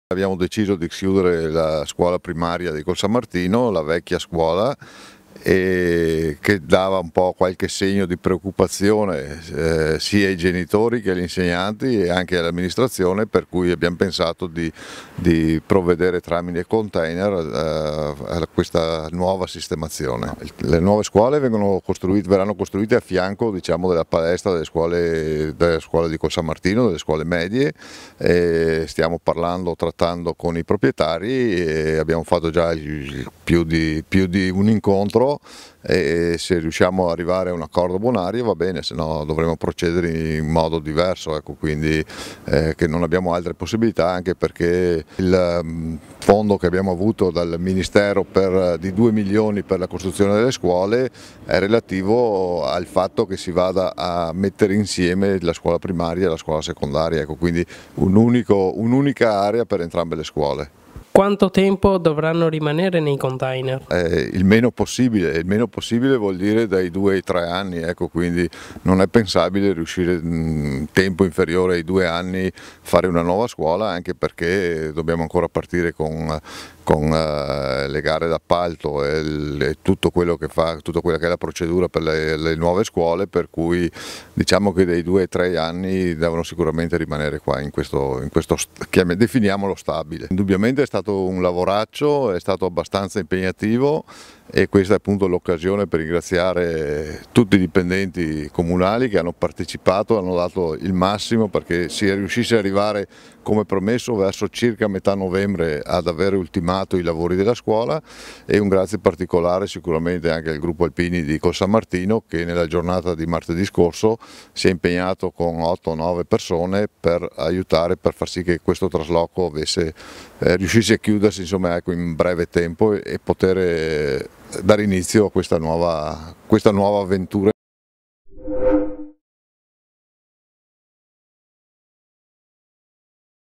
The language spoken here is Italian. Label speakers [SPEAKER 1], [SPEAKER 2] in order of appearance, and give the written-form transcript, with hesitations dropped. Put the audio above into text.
[SPEAKER 1] Abbiamo deciso di chiudere la scuola primaria di Col San Martino, la vecchia scuola, e che dava un po' qualche segno di preoccupazione sia ai genitori che agli insegnanti e anche all'amministrazione, per cui abbiamo pensato di provvedere tramite container a questa nuova sistemazione. Le nuove scuole verranno costruite a fianco, diciamo, della palestra della scuola di Col San Martino, delle scuole medie. Stiamo trattando con i proprietari e abbiamo fatto già più di un incontro, e se riusciamo ad arrivare a un accordo bonario va bene, se no dovremo procedere in modo diverso, ecco, quindi che non abbiamo altre possibilità, anche perché il fondo che abbiamo avuto dal Ministero di 2 milioni per la costruzione delle scuole è relativo al fatto che si vada a mettere insieme la scuola primaria e la scuola secondaria, ecco, quindi un'unica area per entrambe le scuole.
[SPEAKER 2] Quanto tempo dovranno rimanere nei container?
[SPEAKER 1] Il meno possibile vuol dire dai 2 ai 3 anni, ecco, quindi non è pensabile riuscire in tempo inferiore ai 2 anni a fare una nuova scuola, anche perché dobbiamo ancora partire con le gare d'appalto e tutto quello tutta quella che è la procedura per le nuove scuole, per cui diciamo che dai 2 ai 3 anni devono sicuramente rimanere qua in questo definiamolo stabile. Indubbiamente è stato un lavoraccio, è stato abbastanza impegnativo, e questa è appunto l'occasione per ringraziare tutti i dipendenti comunali che hanno partecipato, hanno dato il massimo perché si riuscisse ad arrivare, come promesso, verso circa metà novembre ad aver ultimato i lavori della scuola, e un grazie particolare sicuramente anche al gruppo Alpini di Col San Martino, che nella giornata di martedì scorso si è impegnato con 8-9 persone per aiutare, per far sì che questo trasloco riuscisse a chiudersi, insomma, ecco, in breve tempo, e poter dare inizio a questa nuova avventura.